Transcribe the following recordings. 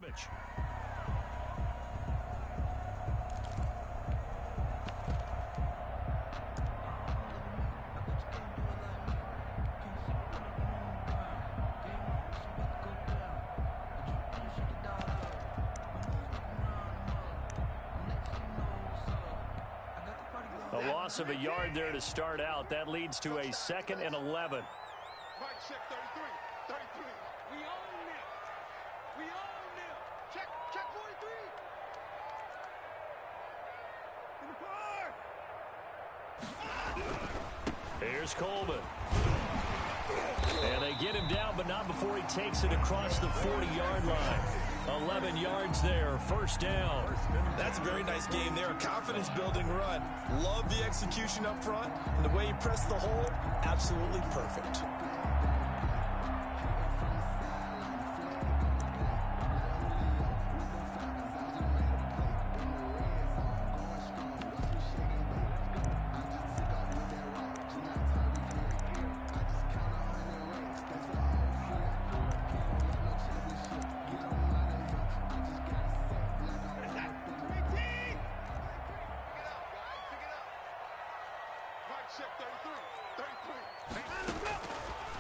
scrimmage. A loss of a yard there to start out. That leads to a 2nd and 11. Mike, check 33. 33. We own them. We own them. Check 43. In the car. Here's Coleman. And they get him down, but not before he takes it across the 40-yard line. 11 yards there, 1st down. That's a very nice game there, a confidence-building run. Love the execution up front, and the way he pressed the hole, absolutely perfect.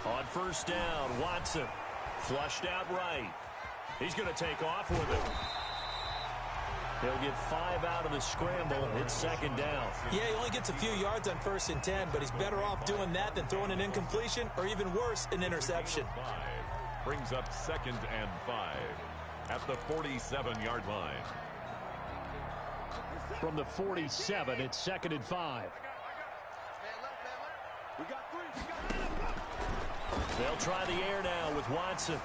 On 1st down, Watson flushed out right. He's going to take off with it. He'll get 5 out of the scramble. It's 2nd down. Yeah, he only gets a few yards on 1st and 10, but he's better off doing that than throwing an incompletion or even worse, an interception. Brings up 2nd and 5 at the 47-yard line. From the 47, it's 2nd and 5. We got 3. They'll try the air now with Watson.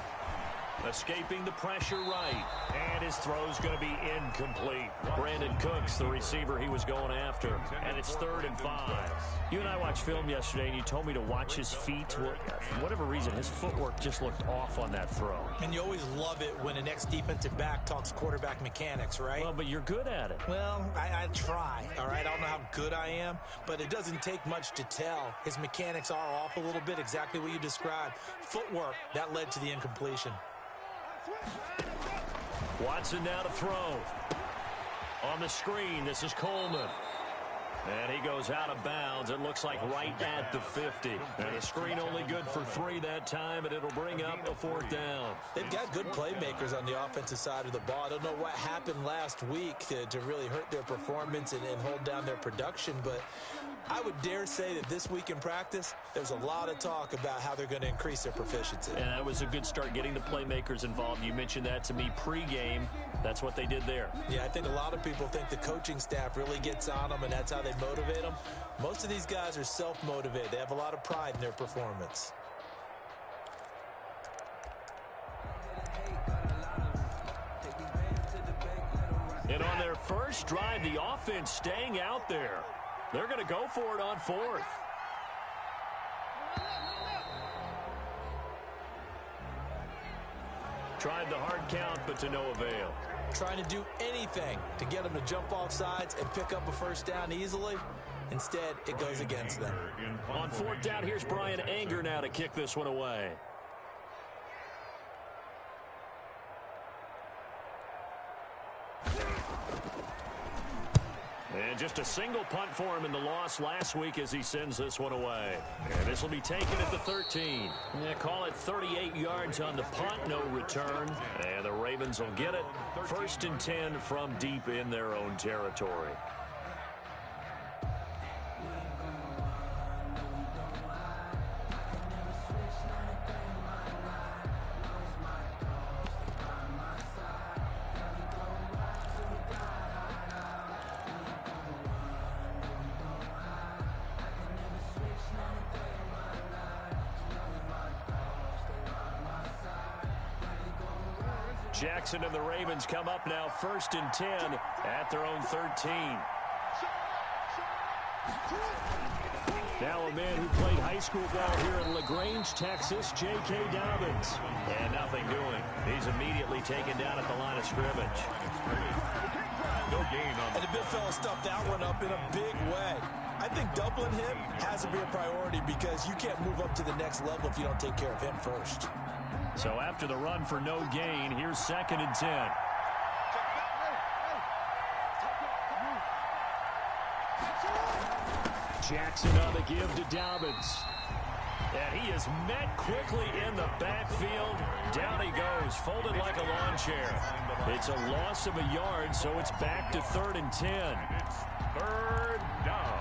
Escaping the pressure right. And his throw's going to be incomplete. Brandon Cooks, the receiver he was going after. And it's 3rd and 5. You and I watched film yesterday, and you told me to watch his feet. For whatever reason, his footwork just looked off on that throw. And you always love it when an ex-defensive back talks quarterback mechanics, right? Well, but you're good at it. Well, I try, all right? I don't know how good I am, but it doesn't take much to tell. His mechanics are off a little bit, exactly what you described. Footwork, that led to the incompletion. Watson now to throw. On the screen, this is Coleman. And he goes out of bounds. It looks like right at the 50. And the screen only good for 3 that time, and it'll bring up a 4th down. They've got good playmakers on the offensive side of the ball. I don't know what happened last week to really hurt their performance and hold down their production, but I would dare say that this week in practice, there's a lot of talk about how they're going to increase their proficiency. And that was a good start, getting the playmakers involved. You mentioned that to me pregame. That's what they did there. Yeah, I think a lot of people think the coaching staff really gets on them, and that's how they motivate them. Most of these guys are self-motivated. They have a lot of pride in their performance. And on their first drive, the offense staying out there. They're going to go for it on 4th. Tried the hard count, but to no avail. Trying to do anything to get them to jump off sides and pick up a 1st down easily. Instead, it goes against them. On 4th down, here's Brian Anger now to kick this one away. And just a single punt for him in the loss last week as he sends this one away. And this will be taken at the 13. Yeah, call it 38 yards on the punt, no return. And the Ravens will get it. 1st and 10 from deep in their own territory. Jackson and the Ravens come up now 1st and 10 at their own 13. Now a man who played high school ball here in LaGrange, Texas, J.K. Dobbins. And nothing doing. He's immediately taken down at the line of scrimmage. No gain on And the big fella stuffed that one up in a big way. I think doubling him has to be a priority because you can't move up to the next level if you don't take care of him first. So after the run for no gain, here's 2nd and 10. Jackson on the give to Dobbins. And he is met quickly in the backfield. Down he goes, folded like a lawn chair. It's a loss of a yard, so it's back to 3rd and 10. It's 3rd down.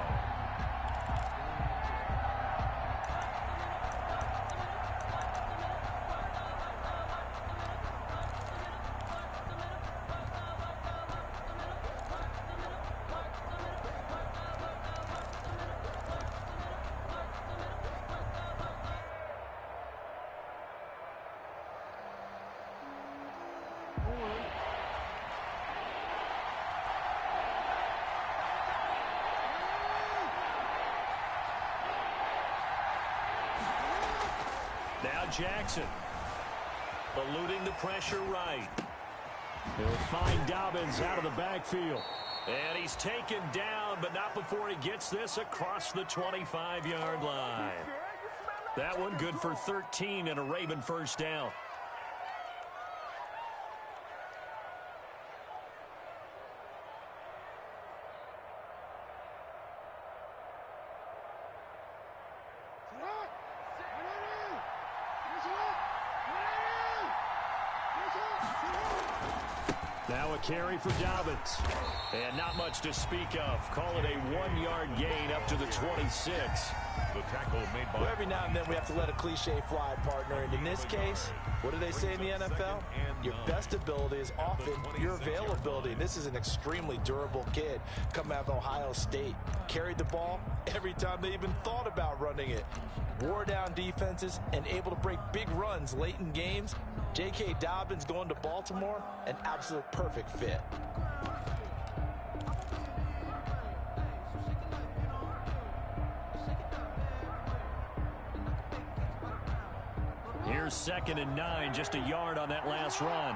Now Jackson, eluding the pressure right. He'll find Dobbins out of the backfield. And he's taken down, but not before he gets this across the 25-yard line. That one good for 13 and a Raven first down. Now a carry for Dobbins. And not much to speak of. Call it a 1-yard gain up to the 26. The tackle made by... Well, every now and then we have to let a cliche fly, partner. And in this case, what do they say in the NFL? Your best ability is often your availability. And this is an extremely durable kid coming out of Ohio State. Carried the ball every time they even thought about running it. Wore down defenses and able to break big runs late in games. J.K. Dobbins going to Baltimore, an absolute perfect fit. Here's 2nd and 9, just a yard on that last run.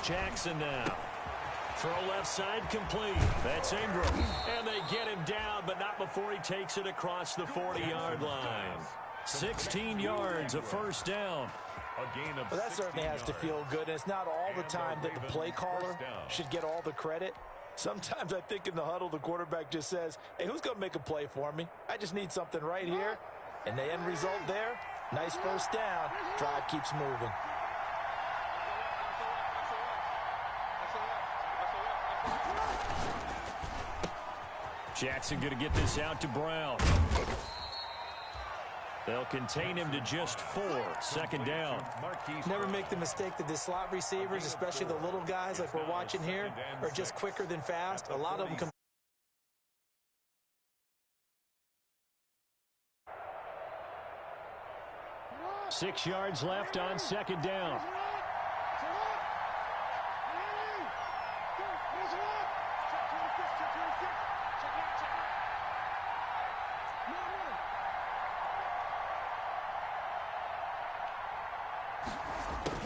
Jackson now. Throw left side complete. That's Ingram. And they get him down, but not before he takes it across the 40-yard line. 16 yards, a first down. Well, that certainly has to feel good. And it's not all the time that the play caller should get all the credit. Sometimes I think in the huddle, the quarterback just says, hey, who's going to make a play for me? I just need something right here. And the end result there, nice first down. Drive keeps moving. Jackson going to get this out to Brown. They'll contain him to just 4. 2nd down. Never make the mistake that the slot receivers, especially the little guys like we're watching here, are just quicker than fast. A lot of them can. 6 yards left on 2nd down.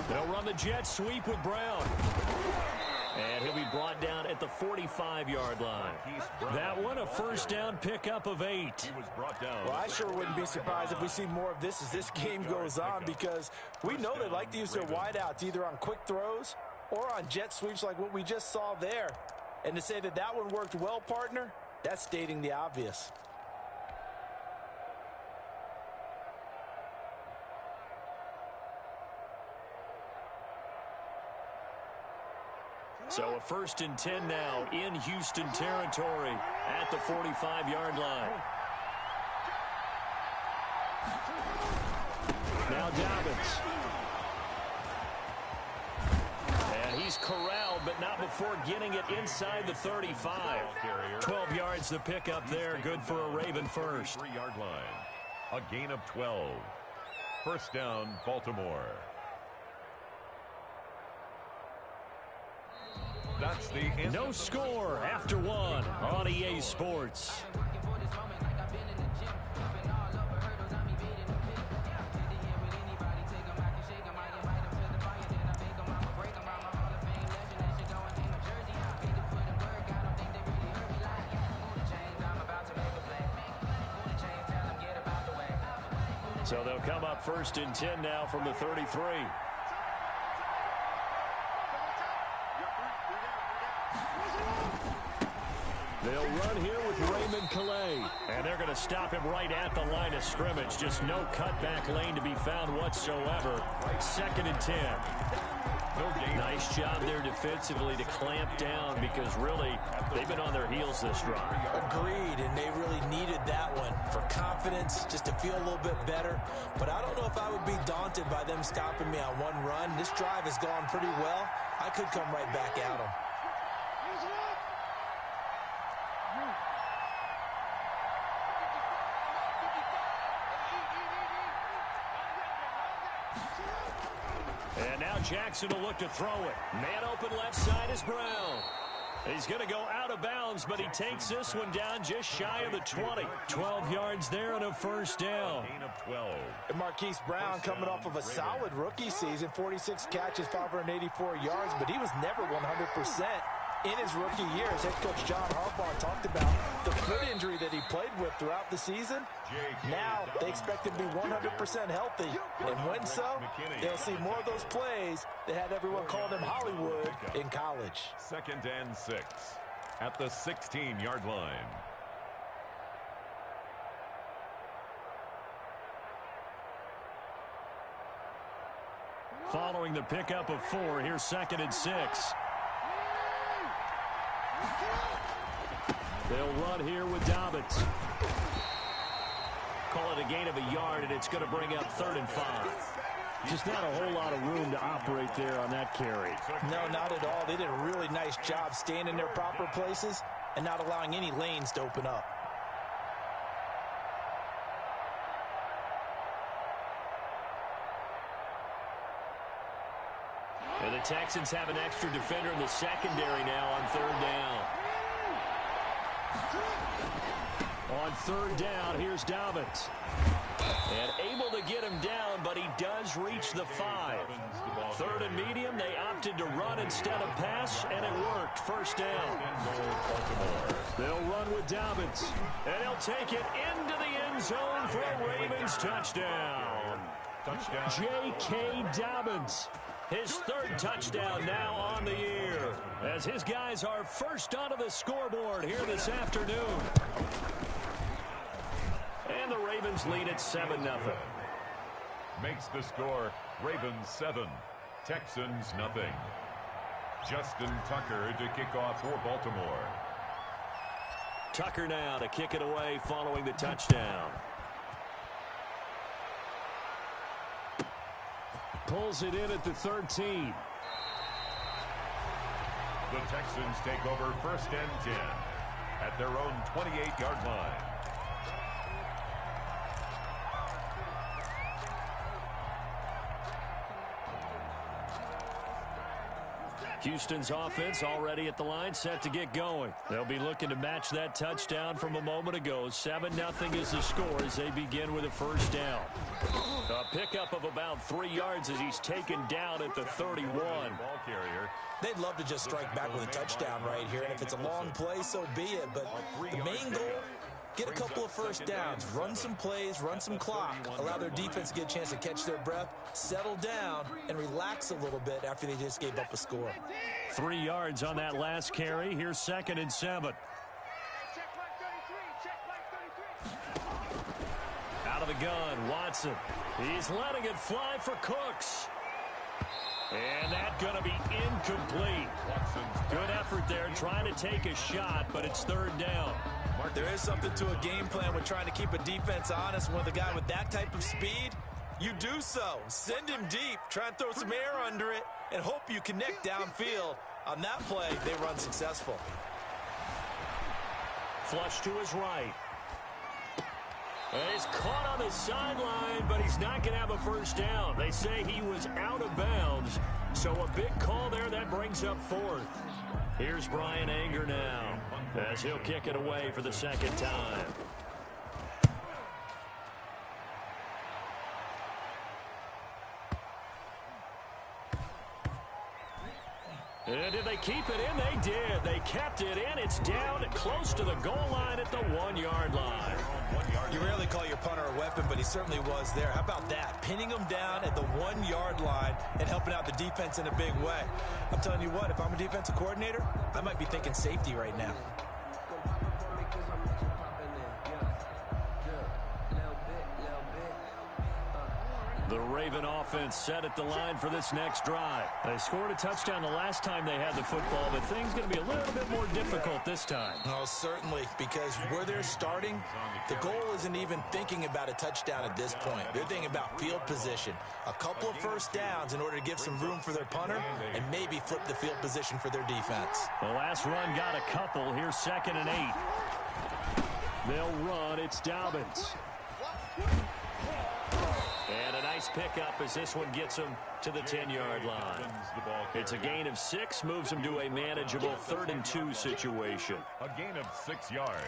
They'll run the jet sweep with Brown. And he'll be brought down at the 45-yard line. That one, a first down pickup of 8. Well, I sure wouldn't be surprised if we see more of this as this game goes on, because we know they like to use their wideouts either on quick throws or on jet sweeps like what we just saw there. And to say that that one worked well, partner, that's stating the obvious. So a 1st and 10 now in Houston territory at the 45-yard line. Now Dobbins. And he's corralled, but not before getting it inside the 35. 12 yards the pickup there, good for a Raven first. 3-yard line. A gain of 12. First down, Baltimore. That's the no score after 1 on EA Sports. So they'll come up 1st and 10 now from the 33. They'll run here with Raymond Calais. And they're going to stop him right at the line of scrimmage. Just no cutback lane to be found whatsoever. 2nd and 10. Nice job there defensively to clamp down because really they've been on their heels this drive. Agreed, and they really needed that one for confidence, just to feel a little bit better. But I don't know if I would be daunted by them stopping me on one run. This drive has gone pretty well. I could come right back at them. And now Jackson will look to throw it. Man open left side is Brown. He's going to go out of bounds, but he takes this one down just shy of the 20. 12 yards there and a 1st down. Gain of 12. And Marquise Brown coming off of a solid rookie season, 46 catches, 584 yards, but he was never 100%. In his rookie year, as head coach John Harbaugh talked about the foot injury that he played with throughout the season. Now they expect him to be 100% healthy. And when so, they'll see more of those plays that had everyone call him Hollywood in college. 2nd and 6 at the 16-yard line. Following the pickup of 4, here's 2nd and 6. They'll run here with Dobbins. Call it a gain of a yard, and it's going to bring up 3rd and 5. Just not a whole lot of room to operate there on that carry. No, not at all. They did a really nice job staying in their proper places and not allowing any lanes to open up. And the Texans have an extra defender in the secondary now on 3rd down. On 3rd down, here's Dobbins. And able to get him down, but he does reach the 5. 3rd and medium, they opted to run instead of pass, and it worked. 1st down. They'll run with Dobbins. And he'll take it into the end zone for a Ravens touchdown. J.K. Dobbins. His 3rd touchdown now on the year, as his guys are first onto the scoreboard here this afternoon. And the Ravens lead at 7-0. Makes the score Ravens 7, Texans nothing. Justin Tucker to kick off for Baltimore. Tucker now to kick it away following the touchdown. Pulls it in at the 13. The Texans take over 1st and 10 at their own 28-yard line. Houston's offense already at the line, set to get going. They'll be looking to match that touchdown from a moment ago. 7-0 is the score as they begin with a 1st down. A pickup of about 3 yards as he's taken down at the 31. Ball carrier. They'd love to just strike back with a touchdown right here, and if it's a long play, so be it. But the main goal, get a couple of 1st downs, run some plays, run some clock, allow their defense to get a chance to catch their breath, settle down, and relax a little bit after they just gave up a score. 3 yards on that last carry. Here's 2nd and 7. Out of the gun, Watson. He's letting it fly for Cooks. And that's going to be incomplete. Good effort there trying to take a shot, but it's 3rd down. There is something to a game plan with trying to keep a defense honest. With a guy with that type of speed, you do so. Send him deep. Try and throw some air under it and hope you connect downfield. On that play, they run successful. Flush to his right. And he's caught on the sideline, but he's not going to have a 1st down. They say he was out of bounds, so a big call there that brings up 4th. Here's Brian Anger now as he'll kick it away for the 2nd time. And did they keep it in? They did. They kept it in. It's down close to the goal line at the 1-yard line. You rarely call your punter a weapon, but he certainly was there. How about that? Pinning him down at the 1-yard line and helping out the defense in a big way. I'm telling you what, if I'm a defensive coordinator, I might be thinking safety right now. The Raven offense set at the line for this next drive. They scored a touchdown the last time they had the football, but things going to be a little bit more difficult this time. Oh, certainly, because where they're starting, the goal isn't even thinking about a touchdown at this point. They're thinking about field position, a couple of first downs in order to give some room for their punter and maybe flip the field position for their defense. The last run got a couple. Here's 2nd and 8. They'll run. It's Dobbins. And a nice pickup as this one gets him to the 10-yard line. It's a gain of 6, moves him to a manageable 3rd and 2 situation. A gain of 6 yards.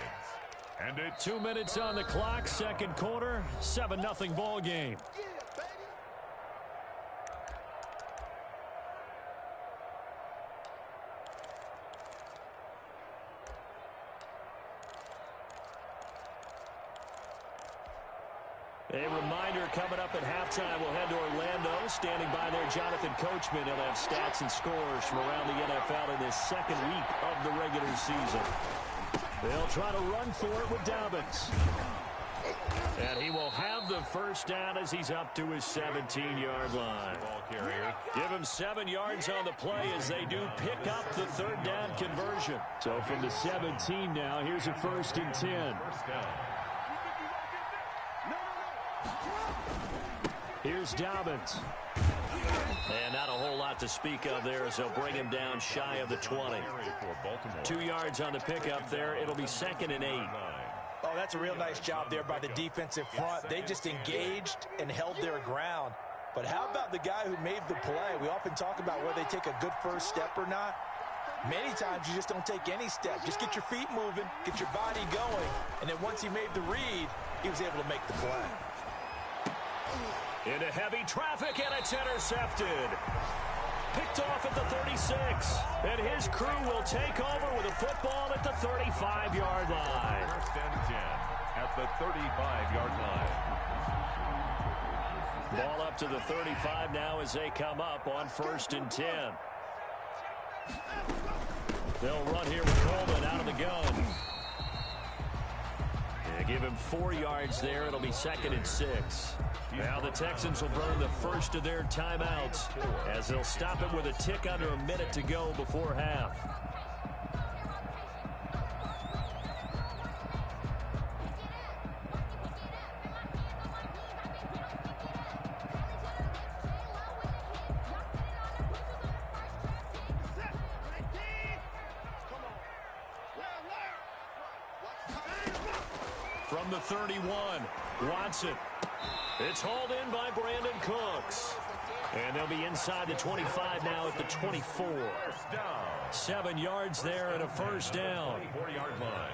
And it's 2 minutes on the clock, second quarter, 7-0 ball game. A reminder coming up at halftime, we'll head to Orlando. Standing by there, Jonathan Coachman. He'll have stats and scores from around the NFL in this second week of the regular season. They'll try to run for it with Dobbins. And he will have the first down as he's up to his 17-yard line. Give him 7 yards on the play as they do pick up the 3rd down conversion. So from the 17 now, here's a 1st and 10. Here's Dobbins. And not a whole lot to speak of there as they'll bring him down shy of the 20. 2 yards on the pickup there. It'll be 2nd and 8. Oh, that's a real nice job there by the defensive front. They just engaged and held their ground. But how about the guy who made the play? We often talk about whether they take a good first step or not. Many times you just don't take any step. Just get your feet moving, get your body going, and then once he made the read, he was able to make the play. Into heavy traffic, and it's intercepted. Picked off at the 36, and his crew will take over with a football at the 35-yard line. 1st and 10 at the 35-yard line. Ball up to the 35 now as they come up on 1st and 10. They'll run here with Coleman out of the gun. They give him 4 yards there. It'll be 2nd and 6. Now the Texans will burn the first of their timeouts as they'll stop it with a tick under a minute to go before half. From the 31, Watson. It's hauled in by Brandon Cooks. And they'll be inside the 25 now at the 24. 7 yards there and a first down. 4-yard line.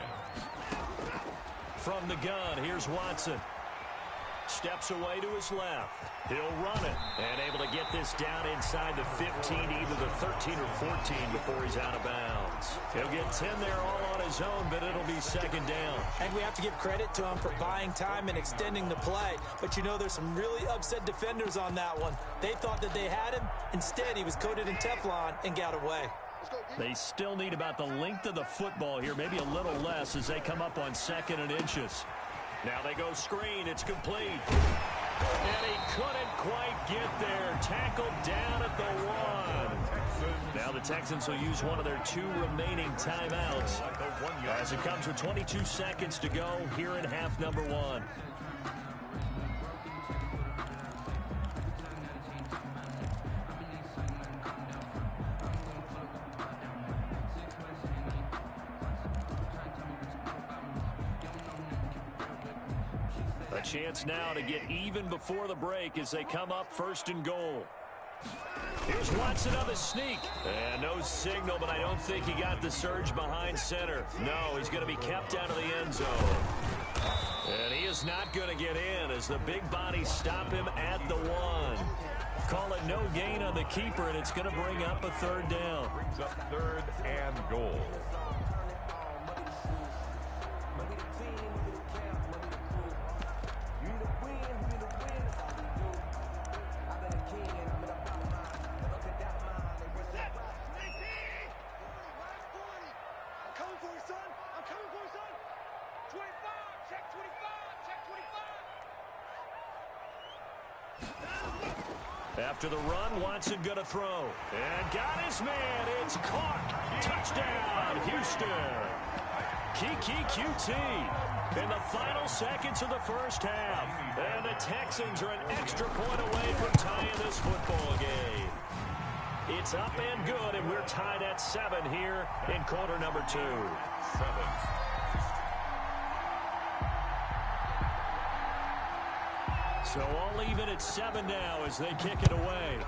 From the gun, here's Watson. Steps away to his left. He'll run it. And able to get this down inside the 15, either the 13 or 14 before he's out of bounds. He'll get 10 there all on his own, but it'll be 2nd down. And we have to give credit to him for buying time and extending the play. But you know, there's some really upset defenders on that one. They thought that they had him. Instead, he was coated in Teflon and got away. They still need about the length of the football here, maybe a little less as they come up on 2nd and inches. Now they go screen. It's complete. And he couldn't quite get there. Tackled down at the 1. Now the Texans will use one of their 2 remaining timeouts as it comes with 22 seconds to go here in half number 1. A chance now to get even before the break as they come up 1st and goal. Here's Watson on the sneak. And no signal, but I don't think he got the surge behind center. No, he's going to be kept out of the end zone. And he is not going to get in as the big bodies stop him at the 1. Call it no gain on the keeper, and it's going to bring up a 3rd down. Brings up 3rd and goal. Check 25. Check 25. After the run, Watson going to throw. And got his man. It's caught. Touchdown, Houston. Kiki QT in the final seconds of the first half. And the Texans are an extra point away from tying this football game. It's up and good, and we're tied at 7 here in quarter number 2. 7. So all even at 7 now as they kick it away.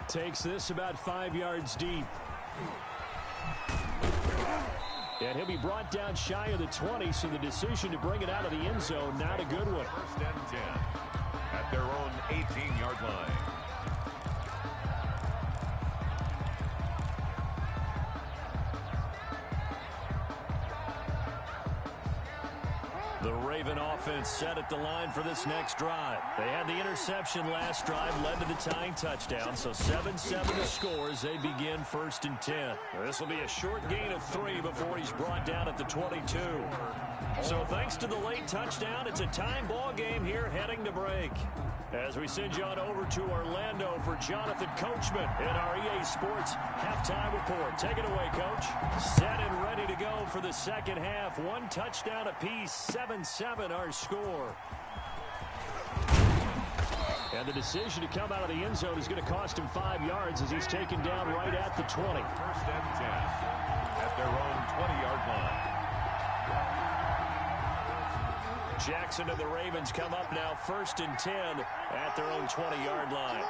Takes this about 5 yards deep. And he'll be brought down shy of the 20, so the decision to bring it out of the end zone, not a good one. 1st and 10 at their own 18-yard line. The Raven offense set at the line for this next drive. They had the interception last drive, led to the tying touchdown, so 7-7 the score as they begin 1st and 10. This will be a short gain of 3 before he's brought down at the 22. So thanks to the late touchdown, it's a time ball game here heading to break. As we send you on over to Orlando for Jonathan Coachman in our EA Sports halftime report. Take it away, Coach. Set and ready to go for the second half. 1 touchdown apiece, 7-7 our score. And the decision to come out of the end zone is going to cost him 5 yards as he's taken down right at the 20. 1st and 10 at their own 20-yard line. Jackson and the Ravens come up now 1st and 10 at their own 20-yard line.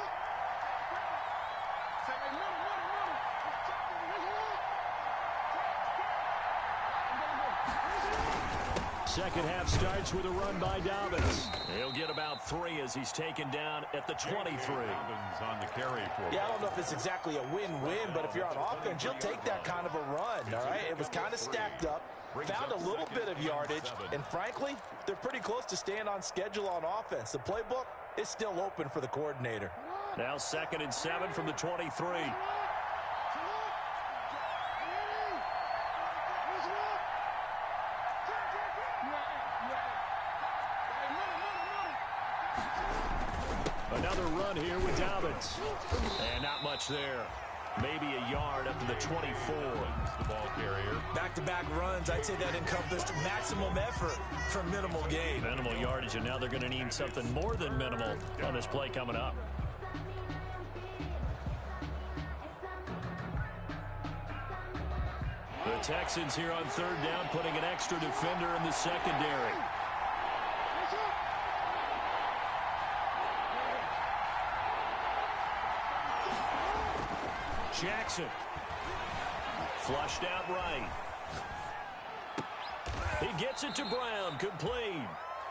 Second half starts with a run by Dobbins. He'll get about 3 as he's taken down at the 23. Dobbins on the carry for. Yeah, I don't know if it's exactly a win-win, but if you're on offense, you'll take that kind of a run, all right? It was kind of stacked up, found a little bit of yardage, and frankly, they're pretty close to staying on schedule on offense. The playbook is still open for the coordinator. Now 2nd and 7 from the 23. Another run here with Dobbins. And not much there. Maybe a yard up to the 24. The ball carrier. Back-to-back runs, I'd say that encompassed maximum effort for minimal gain. Minimal yardage, and now they're going to need something more than minimal on this play coming up. The Texans here on 3rd down, putting an extra defender in the secondary. Jackson. Flushed out right. He gets it to Brown, complete.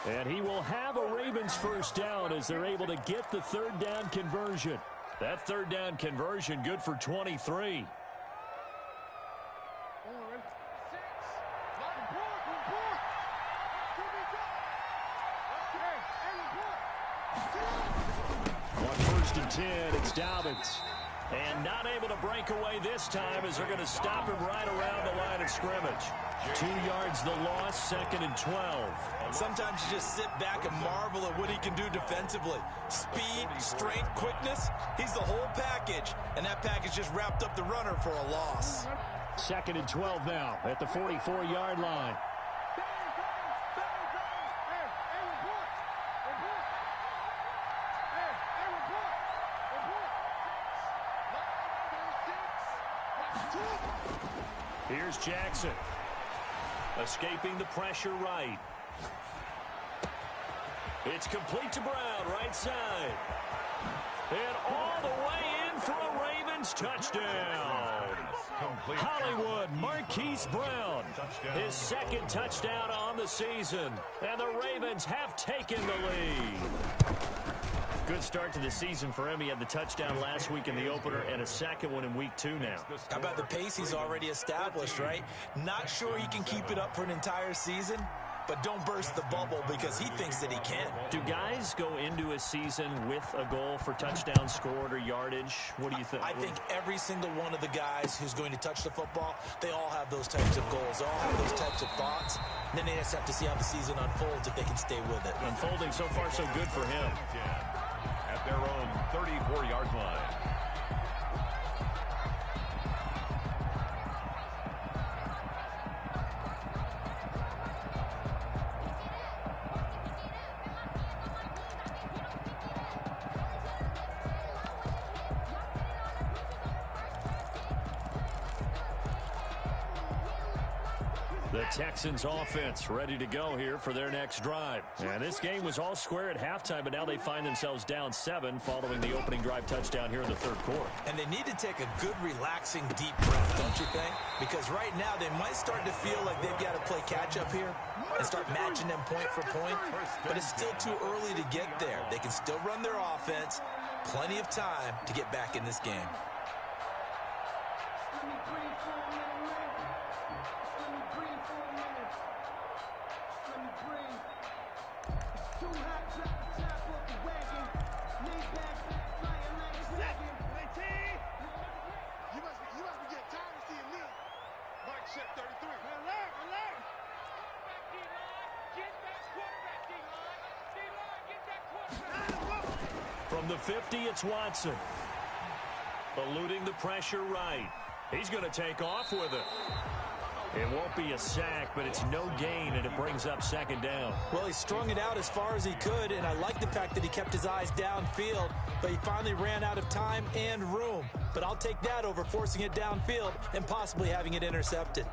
And he will have a Ravens 1st down as they're able to get the 3rd down conversion. That 3rd down conversion good for 23. On 1st and 10, it's Dobbins. And not able to break away this time as they're going to stop him right around the line of scrimmage. 2 yards the loss, 2nd and 12. Sometimes you just sit back and marvel at what he can do defensively. Speed, strength, quickness, he's the whole package. And that package just wrapped up the runner for a loss. 2nd and 12 now at the 44-yard line. Here's Jackson. Escaping the pressure right. It's complete to Brown, right side. And all the way in for a Ravens touchdown. Complete. Hollywood Marquise Brown. His 2nd touchdown on the season. And the Ravens have taken the lead. Good start to the season for him. He had the touchdown last week in the opener and a 2nd one in week 2 now. How about the pace he's already established, right? Not sure he can keep it up for an entire season, but don't burst the bubble because he thinks that he can. Do guys go into a season with a goal for touchdowns scored or yardage? What do you think? I think every single one of the guys who's going to touch the football, they all have those types of goals. They all have those types of thoughts. And then they just have to see how the season unfolds if they can stay with it. Unfolding so far so good for him. At their own 34-yard line. The Texans offense ready to go here for their next drive. And this game was all square at halftime, but now they find themselves down 7 following the opening drive touchdown here in the third quarter. And they need to take a good, relaxing, deep breath, don't you think? Because right now they might start to feel like they've got to play catch-up here and start matching them point for point. But it's still too early to get there. They can still run their offense. Plenty of time to get back in this game. From the 50, it's Watson. Eluding the pressure right. He's going to take off with it. It won't be a sack, but it's no gain, and it brings up second down. Well, he strung it out as far as he could, and I like the fact that he kept his eyes downfield, but he finally ran out of time and room. But I'll take that over forcing it downfield and possibly having it intercepted.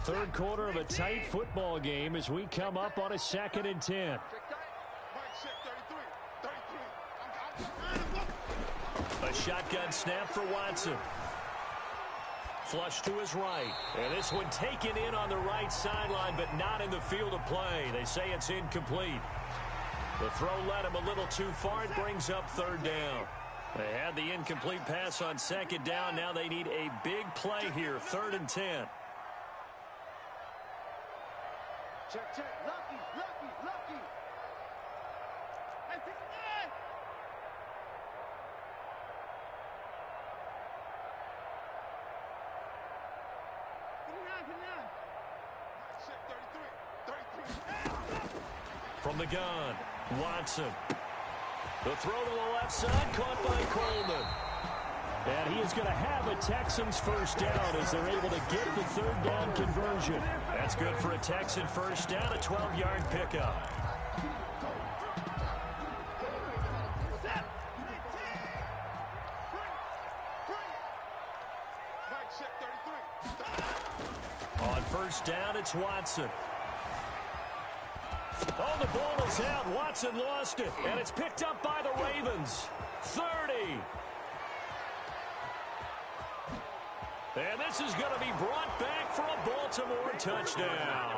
Third quarter of a tight football game as we come up on a 2nd and 10. A shotgun snap for Watson. Flush to his right. And this one taken in on the right sideline, but not in the field of play. They say it's incomplete. The throw led him a little too far. It brings up third down. They had the incomplete pass on second down. Now they need a big play here. 3rd and 10. Check, check. Lucky, lucky, lucky. Hey, pick it up. Put it on. Check 33. From the gun, Watson. The throw to the left side, caught by Coleman. And he is going to have a Texans first down as they're able to get the third down conversion. That's good for a Texan first down, a 12-yard pickup. On first down, it's Watson. Oh, the ball is out. Watson lost it, and it's picked up by the Ravens. 30. And this is going to be brought back for a Baltimore touchdown.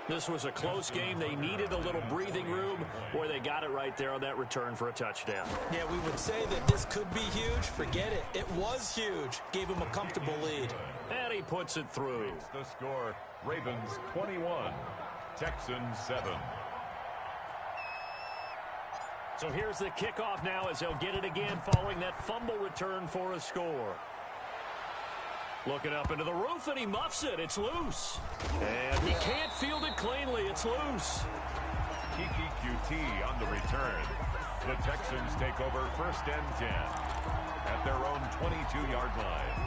This was a close game. They needed a little breathing room where they got it right there on that return for a touchdown. Yeah, we would say that this could be huge. Forget it. It was huge. Gave him a comfortable lead. And he puts it through. The score, Ravens 21, Texans 7. So here's the kickoff now as they'll get it again following that fumble return for a score. Looking up into the roof, and he muffs it. It's loose. And he can't field it cleanly. It's loose. Kiki QT on the return. The Texans take over 1st and 10 at their own 22-yard line.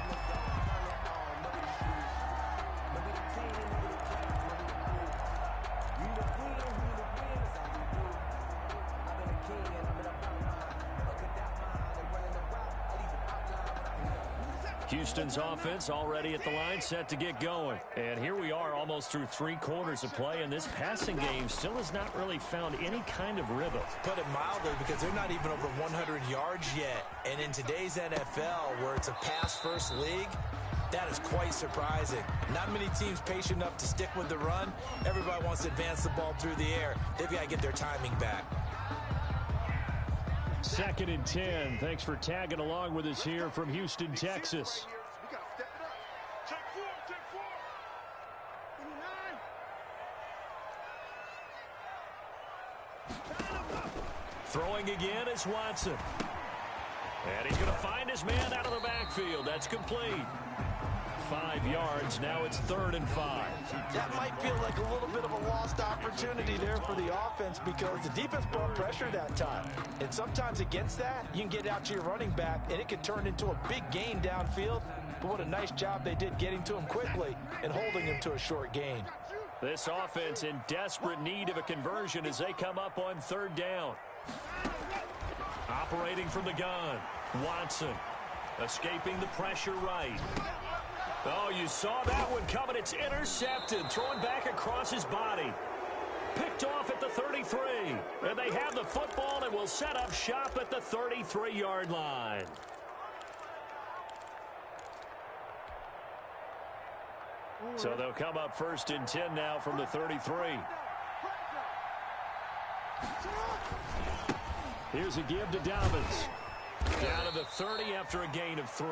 Houston's offense already at the line, set to get going. And here we are almost through 3 quarters of play, and this passing game still has not really found any kind of rhythm. Put it mildly, because they're not even over 100 yards yet. And in today's NFL, where it's a pass-first league, that is quite surprising. Not many teams patient enough to stick with the run. Everybody wants to advance the ball through the air. They've got to get their timing back. 2nd and 10. Thanks for tagging along with us here from Houston, Texas. We got to step it up. Check four. 29. Throwing again is Watson. And he's going to find his man out of the backfield. That's complete. 5 yards. Now it's 3rd and 5. That might feel like a little bit of a lost opportunity there for the offense because the defense brought pressure that time. And sometimes against that, you can get out to your running back, and it can turn into a big gain downfield. But what a nice job they did getting to him quickly and holding him to a short gain. This offense in desperate need of a conversion as they come up on 3rd down. Operating from the gun, Watson escaping the pressure right. Oh, you saw that one coming. It's intercepted, thrown back across his body. Picked off at the 33. And they have the football and will set up shop at the 33-yard line. So they'll come up 1st and 10 now from the 33. Here's a give to Dobbins. Down to the 30 after a gain of 3.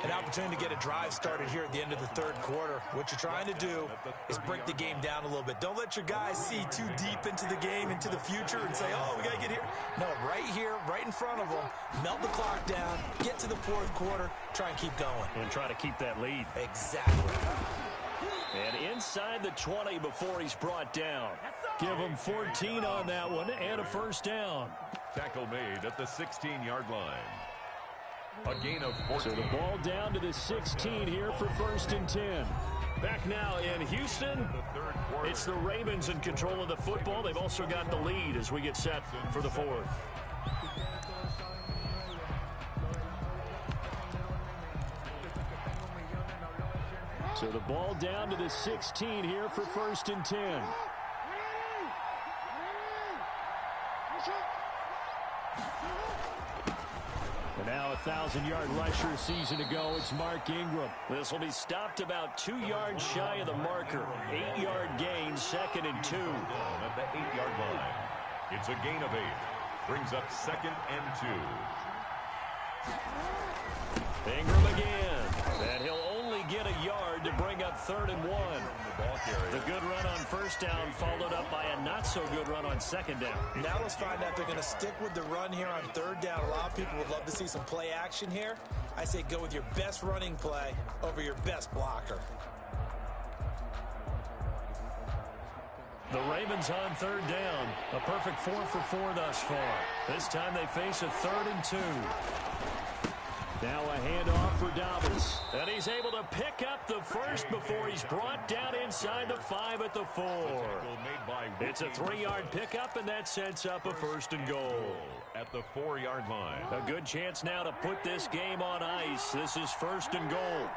An opportunity to get a drive started here at the end of the 3rd quarter. What you're trying to do is break the game down a little bit. Don't let your guys see too deep into the game, into the future, and say, oh, we got to get here. No, right here, right in front of them, melt the clock down, get to the 4th quarter, try and keep going. And try to keep that lead. Exactly. And inside the 20 before he's brought down. Give him 14 on that one and a 1st down. Tackle made at the 16-yard line. A gain of 14. So the ball down to the 16 here for 1st and 10. Back now in Houston, it's the Ravens in control of the football. They've also got the lead as we get set for the 4th. So the ball down to the 16 here for 1st and 10. And now a 1,000-yard rusher season ago. It's Mark Ingram. This will be stopped about 2 yards shy of the marker. 8-yard gain, 2nd and 2. At the 8-yard line. It's a gain of 8. Brings up 2nd and 2. Ingram again. And he'll only get a yard to bring up 3rd and 1. The good run on 1st down followed up by a not-so-good run on 2nd down. Now let's find out if they're going to stick with the run here on 3rd down. A lot of people would love to see some play action here. I say go with your best running play over your best blocker. The Ravens on 3rd down. A perfect 4 for 4 thus far. This time they face a 3rd and 2. Now a handoff for Dobbins. And he's able to pick up the 1st before he's brought down inside the 5 at the 4. It's a 3-yard pickup, and that sets up a 1st and goal. At the 4-yard line. A good chance now to put this game on ice. This is 1st and goal.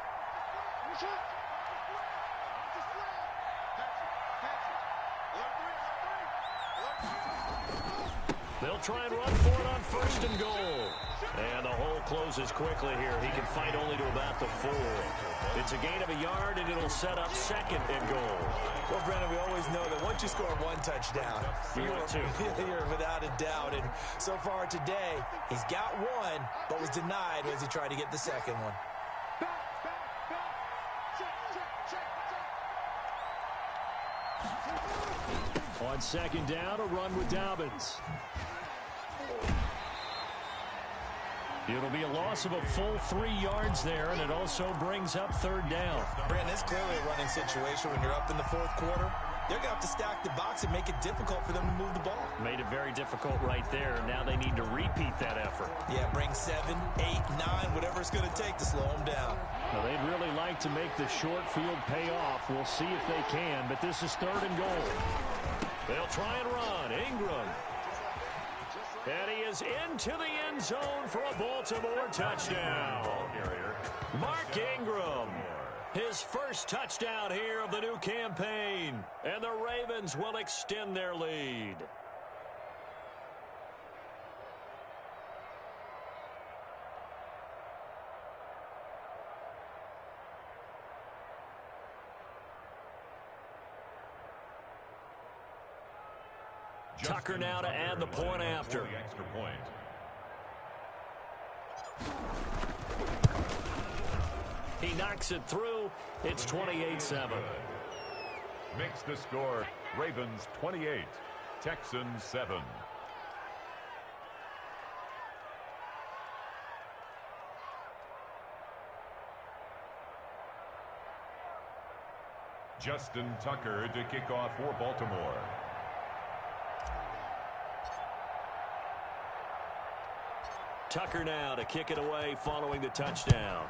They'll try and run for it on 1st and goal. And the hole closes quickly here. He can fight only to about the 4. It's a gain of a yard, and it'll set up 2nd and goal. Well, Brennan, we always know that once you score 1 touchdown, you're without a doubt. And so far today, he's got 1, but was denied as he tried to get the 2nd one. On 2nd down, a run with Dobbins. It'll be a loss of a full 3 yards there, and it also brings up 3rd down. Brandon, it's clearly a running situation when you're up in the 4th quarter. They're going to have to stack the box and make it difficult for them to move the ball. Made it very difficult right there. Now they need to repeat that effort. Yeah, bring 7, 8, 9, whatever it's going to take to slow them down. Now, they'd really like to make the short field pay off. We'll see if they can, but this is 3rd and goal. They'll try and run. Ingram. And he is into the end zone for a Baltimore touchdown. Mark Ingram, his first touchdown here of the new campaign. And the Ravens will extend their lead. Tucker now to add the point after. The extra point. He knocks it through. It's 28-7. Makes the score Ravens 28, Texans 7. Justin Tucker to kick off for Baltimore. Tucker now to kick it away following the touchdown.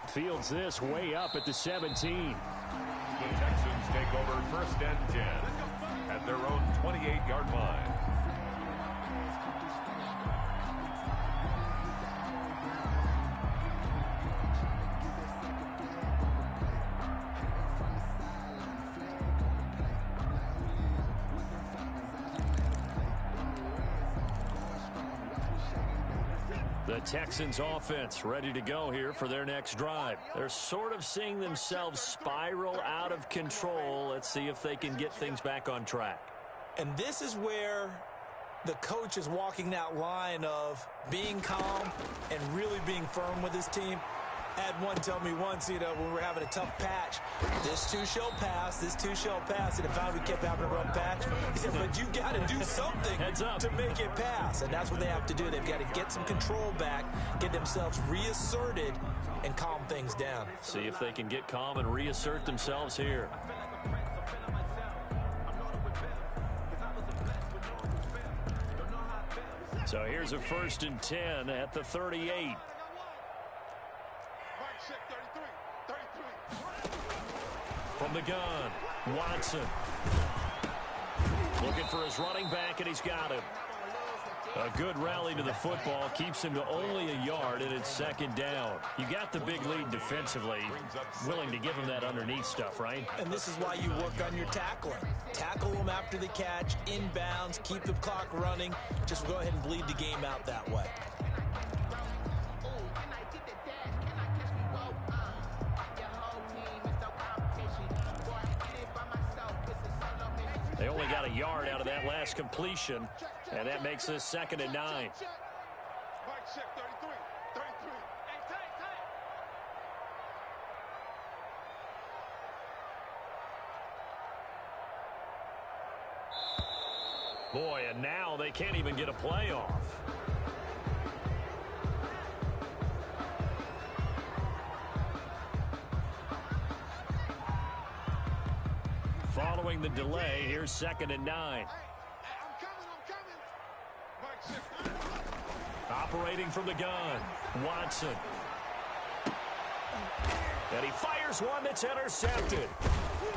Fields this way up at the 17. The Texans take over 1st and 10 at their own 28-yard line. The Texans offense ready to go here for their next drive. They're sort of seeing themselves spiral out of control. Let's see if they can get things back on track. And this is where the coach is walking that line of being calm and really being firm with his team. I had one tell me once, when we were having a tough patch, this too shall pass, this too shall pass, and if we kept having a rough patch, he said, but you got to do something to make it pass, and that's what they have to do. They've got to get some control back, get themselves reasserted, and calm things down. See if they can get calm and reassert themselves here. So here's a 1st and 10 at the 38. From the gun, Watson. Looking for his running back, and he's got him. A good rally to the football keeps him to only a yard, and it's 2nd down. You got the big lead defensively. Willing to give him that underneath stuff, right? And this is why you work on your tackling. Tackle them after the catch, inbounds, keep the clock running. Just go ahead and bleed the game out that way. They only got a yard out of that last completion, and that makes this 2nd and 9. Boy, and now they can't even get a play off. Following the delay, here's 2nd and 9. Operating from the gun, Watson. And he fires one that's intercepted.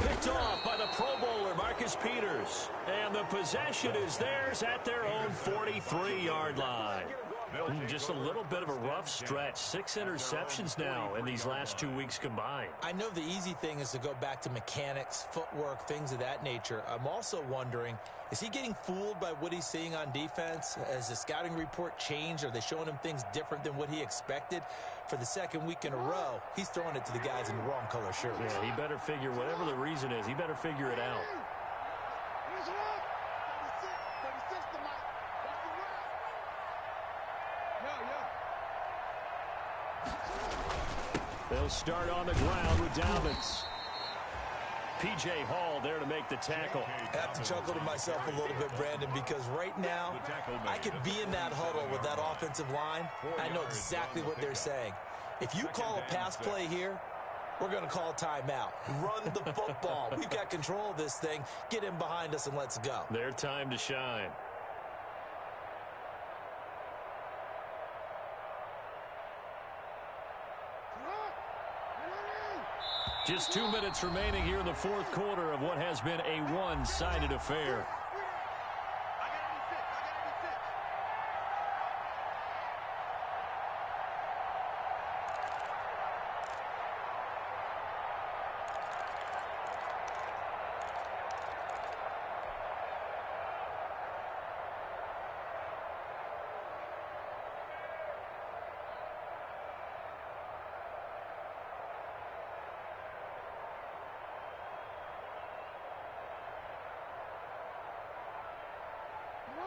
Picked off by the Pro Bowler, Marcus Peters. And the possession is theirs at their own 43-yard line. Just a little bit of a rough stretch. 6 interceptions now in these last 2 weeks combined. I know the easy thing is to go back to mechanics, footwork, things of that nature. I'm also wondering, is he getting fooled by what he's seeing on defense? Has the scouting report changed? Are they showing him things different than what he expected? For the 2nd week in a row, he's throwing it to the guys in the wrong color shirts. Yeah, he better figure, whatever the reason is, he better figure it out. They'll start on the ground with Dobbins. P.J. Hall there to make the tackle. I have to chuckle to myself a little bit, Brandon, because right now I could be in that huddle with that offensive line. I know exactly what they're saying. If you call a pass play here, we're going to call timeout. Run the football. We've got control of this thing. Get in behind us and let's go. Their time to shine. Just 2 minutes remaining here in the 4th quarter of what has been a one-sided affair.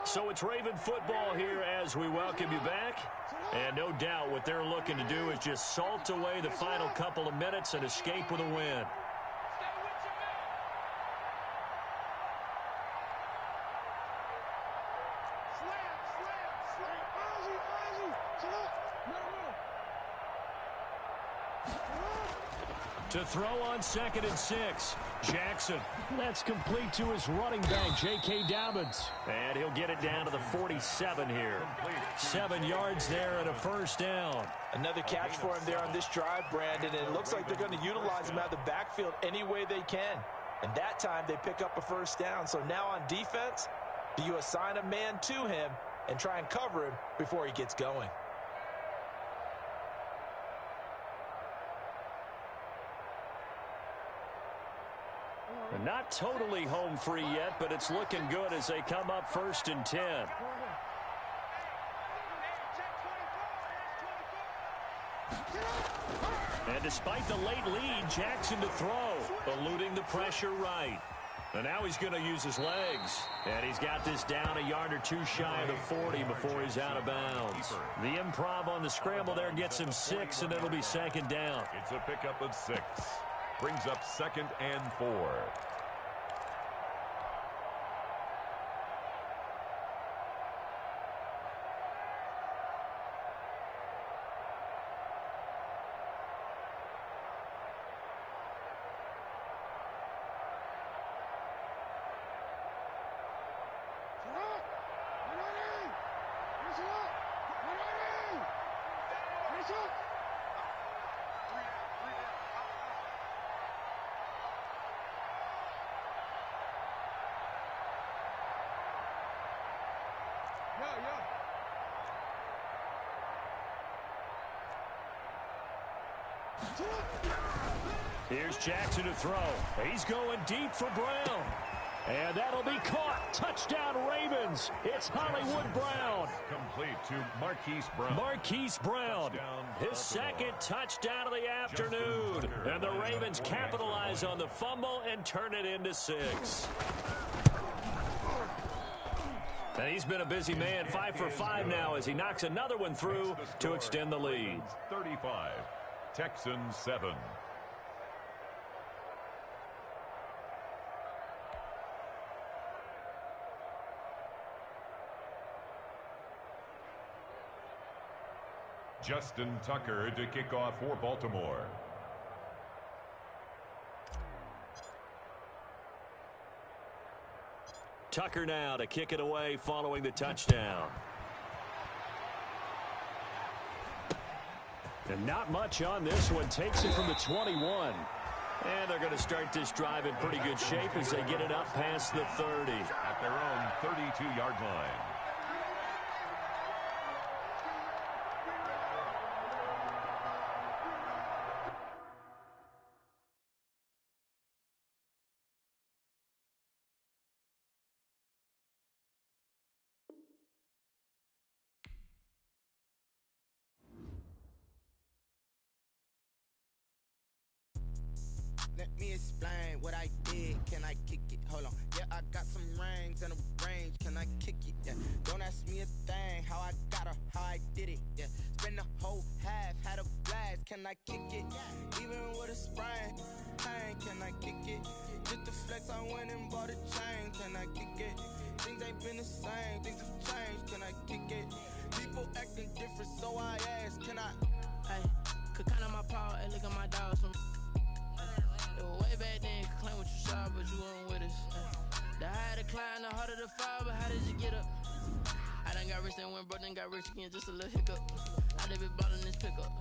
So it's Raven football here as we welcome you back. And no doubt what they're looking to do is just salt away the final couple of minutes and escape with a win. To throw on 2nd and 6. Jackson. That's complete to his running back, J.K. Dobbins. And he'll get it down to the 47 here. 7 yards there and a first down. Another catch for him there on this drive, Brandon, and it looks like they're going to utilize him out of the backfield any way they can. And that time they pick up a first down. So now on defense, do you assign a man to him and try and cover him before he gets going? Not totally home free yet, but it's looking good as they come up 1st and 10. And despite the late lead, Jackson to throw, eluding the pressure right. And now he's going to use his legs. And he's got this down a yard or two shy of the 40 before he's out of bounds. The improv on the scramble there gets him 6, and it'll be 2nd down. It's a pickup of 6. Brings up 2nd and 4. Here's Jackson to throw. He's going deep for Brown. And that'll be caught. Touchdown Ravens. It's Hollywood Brown. Complete to Marquise Brown. Marquise Brown. His second touchdown of the afternoon. And the Ravens capitalize on the fumble and turn it into 6. And he's been a busy man, 5 for 5 now as he knocks another one through to extend the lead. 35, Texans 7. Justin Tucker to kick off for Baltimore. Tucker now to kick it away following the touchdown. And not much on this one. Takes it from the 21. And they're going to start this drive in pretty good shape as they get it up past the 30. At their own 32-yard line. Let me explain what I did. Can I kick it? Hold on. Yeah, I got some rings and a range. Can I kick it? Yeah. Don't ask me a thing. How I got her, how I did it. Yeah. Spend the whole half, had a blast. Can I kick it? Even with a sprain. Pain, can I kick it? Just the flex, I went and bought a chain. Can I kick it? Things ain't been the same. Things have changed. Can I kick it? People acting different, so I ask. Can I? Hey, could count on my power and look at my dogs from. It was way back then, could claim what you saw, but you weren't with us. The higher the climb, the harder the fall, but how did you get up? I done got rich and went broke, then got rich again, just a little hiccup. I done been bought in this pickup.